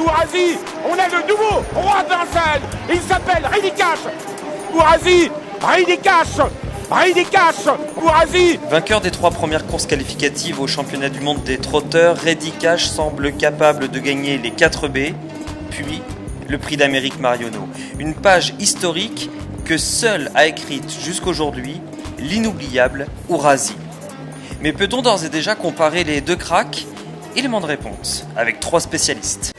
Ourasi, on a le nouveau roi de Vincennes. Il s'appelle Reddy-Cash. Ourasi, Reddy-Cash, Ourasi. Vainqueur des 3 premières courses qualificatives au championnat du monde des trotteurs, Reddy-Cash semble capable de gagner les 4B, puis le prix d'Amérique Marionneau. Une page historique que seul a écrite jusqu'aujourd'hui l'inoubliable Ourasi. Mais peut-on d'ores et déjà comparer les deux cracks? Élément de réponse avec 3 spécialistes.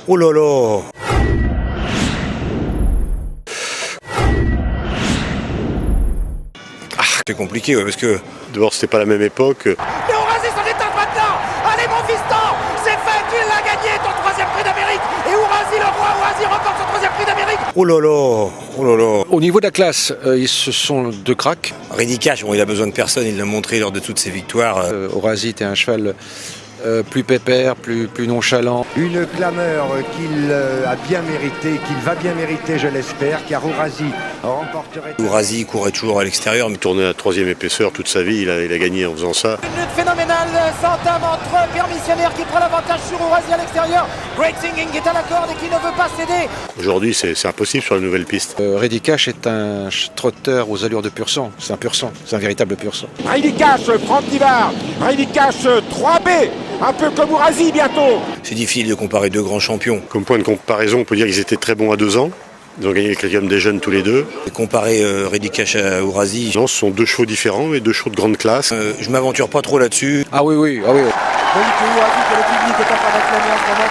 Oh là là! C'est compliqué, ouais, parce que d'abord c'était pas la même époque. Et Ourasi s'en éteint maintenant. Allez mon fiston, c'est fait, tu l'as gagné ton 3e prix d'Amérique. Et Ourasi, le roi Ourasi remporte son 3e prix d'Amérique. oh là là, oh là là. Au niveau de la classe, ce sont 2 cracks. Reddy-Cash, bon, il a besoin de personne, il l'a montré lors de toutes ses victoires. Ourasi était un cheval plus pépère, plus nonchalant. Une clameur qu'il a bien mérité, qu'il va bien mériter, je l'espère, car Ourasi remporterait... Ourasi courait toujours à l'extérieur. Il tournait à 3e épaisseur toute sa vie, il a gagné en faisant ça. Une lutte phénoménale s'entame entre Permissionnaire qui prend l'avantage sur Ourasi à l'extérieur. Great Singing est à la corde et qui ne veut pas céder. Aujourd'hui c'est impossible sur la nouvelle piste. Reddy-Cash est un trotteur aux allures de pur sang. C'est un pur sang, c'est un véritable pur sang. Reddy-Cash, Franck Nivard. Reddy-Cash 3B. Un peu comme Ourasi bientôt. C'est difficile de comparer 2 grands champions. Comme point de comparaison, on peut dire qu'ils étaient très bons à 2 ans. Ils ont gagné le Critérium des jeunes tous les 2. Et comparer Reddy-Cash à Ourasi, Non, ce sont 2 chevaux différents, mais 2 chevaux de grande classe. je m'aventure pas trop là-dessus. Ah oui. Oui, que Ourasi, que le public est en train d'acclamer en ce moment.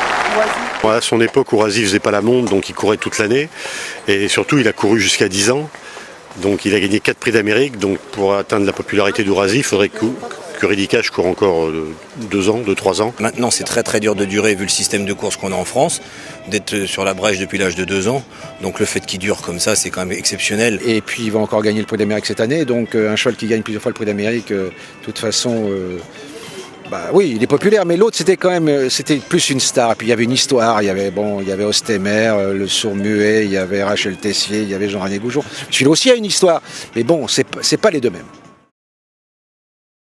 Ourasi. À son époque, Ourasi faisait pas la montre, donc il courait toute l'année. Et surtout, il a couru jusqu'à 10 ans. Donc il a gagné 4 prix d'Amérique. Donc pour atteindre la popularité d'Ourasi, il faudrait que Reddy-Cash court encore 2 ans, 2-3 ans. Maintenant, c'est très très dur de durer vu le système de course qu'on a en France, d'être sur la brèche depuis l'âge de 2 ans. Donc le fait qu'il dure comme ça, c'est quand même exceptionnel. Et puis il va encore gagner le prix d'Amérique cette année. Donc un cheval qui gagne plusieurs fois le prix d'Amérique, de toute façon... oui, il est populaire, mais l'autre c'était plus une star. Et puis il y avait une histoire, il y avait Ostemer, le sourd muet, il y avait Rachel Tessier, il y avait Jean-René Goujon. Celui-là aussi a une histoire, mais bon, c'est pas les deux mêmes.